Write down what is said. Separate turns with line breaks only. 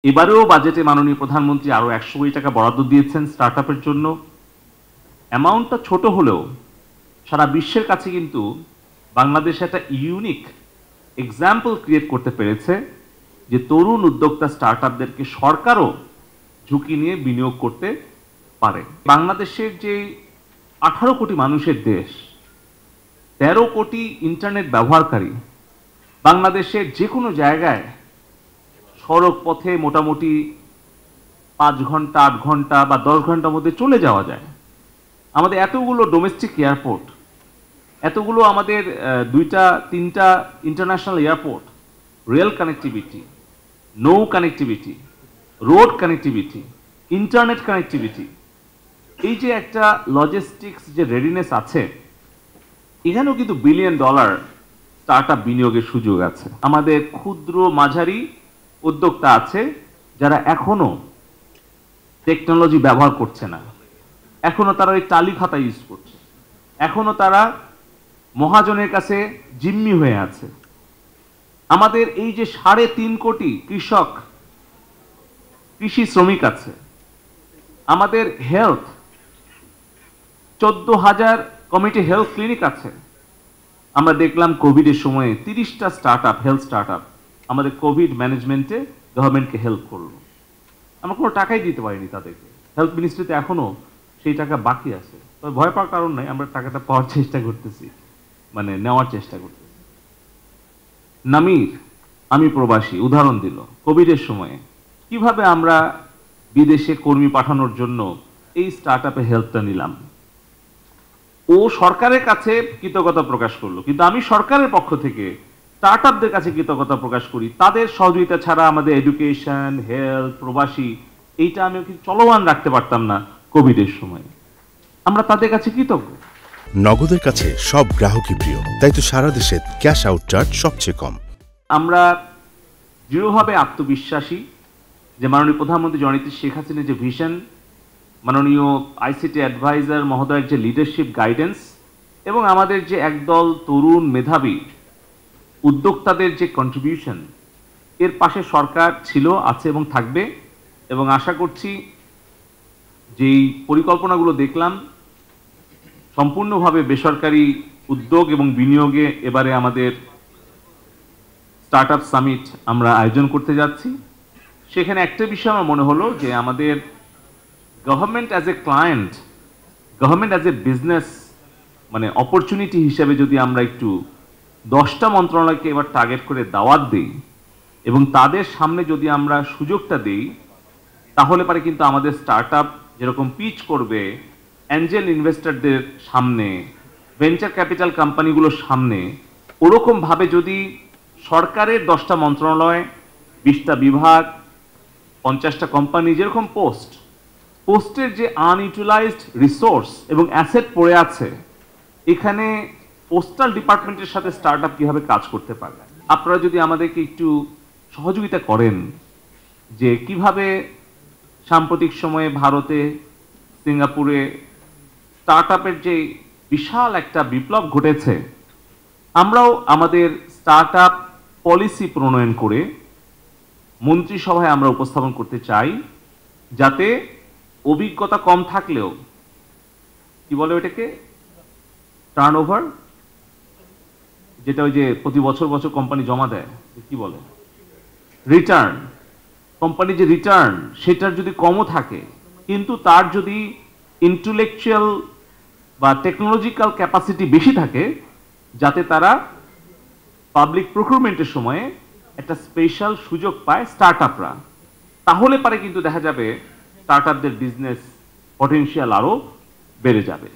এবারেও বাজেটে মাননীয় প্রধানমন্ত্রী আরো 100 কোটি টাকা বরাদ্দ দিয়েছেন স্টার্টআপের জন্য। অ্যামাউন্টটা ছোট হলেও সারা বিশ্বের কাছে কিন্তু বাংলাদেশ একটা ইউনিক এক্সাম্পল ক্রিয়েট করতে পেরেছে যে তরুণ উদ্যোক্তা স্টার্টআপদেরকে সরকারও ঝুঁকি নিয়ে বিনিয়োগ করতে পারে। বাংলাদেশের যে 18 কোটি মানুষের দেশ, 13 কোটি ইন্টারনেট ব্যবহারকারী, বাংলাদেশের যে কোনো জায়গায় সড়ক পথে মোটামুটি 5 ঘন্টা 8 ঘন্টা বা 10 ঘন্টার মধ্যে চলে যাওয়া যায়। আমাদের এতগুলো ডোমেস্টিক এয়ারপোর্ট, এতগুলো আমাদের 2টা 3টা ইন্টারন্যাশনাল এয়ারপোর্ট, রেল কানেক্টিভিটি, নৌ connectivity, road connectivity, internet connectivity, এই যে একটা লজিস্টিক্স যে রেডিনেস আছে, এখানেও কিন্তু বিলিয়ন ডলার স্টার্টআপ বিনিয়োগের সুযোগ আছে। আমাদের ক্ষুদ্র মাঝারি উদ্যোক্তা আছে যারা এখনো টেকনোলজি ব্যবহার করছে না, এখনো তারা ওই টালি খাতা ইউজ করছে, এখনো তারা মহাজনের কাছে জিম্মি হয়ে আছে। আমাদের এই যে 3.5 কোটি কৃষক, কৃষি শ্রমিক আছে, আমাদের হেলথ 14,000 কমিউনিটি হেলথ ক্লিনিক আছে। আমরা দেখলাম কোভিডের সময়ে 30টা স্টার্টআপ, হেলথ স্টার্টআপ আমাদের কোভিড ম্যানেজমেন্টে গভর্নমেন্টকে হেল্প করলো। আমরা কোনো টাকাই দিতে পারিনি তাদেরকে। হেলথ মিনিস্ট্রিতে এখনো সেই টাকা বাকি আছে। তবে ভয় পাওয়ার কারণ নাই, আমরা টাকাটা পাওয়ার চেষ্টা করতেছি, মানে নেওয়ার চেষ্টা করতেছি। নামির আমি প্রবাসী উদাহরণ দিল কোভিডের সময়ে কিভাবে আমরা বিদেশে কর্মী পাঠানোর জন্য এই স্টার্টআপে হেল্পটা নিলাম। ও সরকারের কাছে কৃতজ্ঞতা প্রকাশ করলো, কিন্তু আমি সরকারের পক্ষ থেকে স্টার্টআপদের কাছে কৃতজ্ঞতা প্রকাশ করি। তাদের সহযোগিতা ছাড়া আমাদের এডুকেশন, হেলথ, প্রবাসী এইটা আমি চলমান রাখতে পারতাম না কোভিডের সময়। আমরা তাদের কাছে কৃতজ্ঞ।
নগদের কাছে সব গ্রাহকই প্রিয়, তাই তো সারা দেশে ক্যাশ আউট চার্জ সবচেয়ে কম।
আমরা দৃঢ়ভাবে আত্মবিশ্বাসী যে মাননীয় প্রধানমন্ত্রী জননেত্রী শেখ হাসিনার যে ভিশন, মাননীয় আইসিটি অ্যাডভাইজার মহোদয়ের যে লিডারশিপ গাইডেন্স, এবং আমাদের যে একদল তরুণ মেধাবী উদ্যোক্তাদের যে কন্ট্রিবিউশন, এর পাশে সরকার ছিল, আছে এবং থাকবে। এবং আশা করছি যেই পরিকল্পনাগুলো দেখলাম সম্পূর্ণভাবে বেসরকারি উদ্যোগ এবং বিনিয়োগে এবারে আমাদের স্টার্টআপ সামিট আমরা আয়োজন করতে যাচ্ছি। সেখানে একটা বিষয় আমার মনে হলো যে আমাদের government as a client, government as a business, মানে অপরচুনিটি হিসেবে যদি আমরা একটু 10টা মন্ত্রণালয়কে এবার টার্গেট করে দাওয়াত দিই এবং তাদের সামনে যদি আমরা সুযোগটা দিই, তাহলে পারে কিন্তু আমাদের স্টার্টআপ যেরকম পিচ করবে অ্যাঞ্জেল ইনভেস্টরদের সামনে, ভেঞ্চার ক্যাপিটাল কোম্পানিগুলোর সামনে, ওরকমভাবে যদি সরকারের 10টা মন্ত্রণালয়, 20টা বিভাগ, 50টা কোম্পানি যেরকম পোস্টের যে আনইউটিলাইজড রিসোর্স এবং অ্যাসেট পড়ে আছে, এখানে পোস্টাল ডিপার্টমেন্টের সাথে স্টার্টআপ কিভাবে কাজ করতে পারবে। আপনারা যদি আমাদেরকে একটু সহযোগিতা করেন যে কিভাবে সাম্প্রতিক সময়ে ভারতে, সিঙ্গাপুরে স্টার্টআপের যে বিশাল একটা বিপ্লব ঘটেছে, আমরাও আমাদের স্টার্টআপ পলিসি প্রণয়ন করে মন্ত্রিসভায় আমরা উপস্থাপন করতে চাই, যাতে অভিজ্ঞতা কম থাকলেও, কি বলে ওটাকে, টার্নওভার, যেটা ওই যে প্রতি বছর বছর কোম্পানি জমা দেয়, কি বলে, রিটার্ন, কোম্পানি যে রিটার্ন সেটার যদি কমও থাকে, কিন্তু তার যদি ইন্টেলেকচুয়াল বা টেকনোলজিক্যাল ক্যাপাসিটি বেশি থাকে, যাতে তারা পাবলিক প্রকিউরমেন্টের সময়ে একটা স্পেশাল সুযোগ পায় স্টার্টআপরা। তাহলে পারে কিন্তু দেখা যাবে স্টার্টআপদের বিজনেস পটেনশিয়াল আরো বেড়ে যাবে।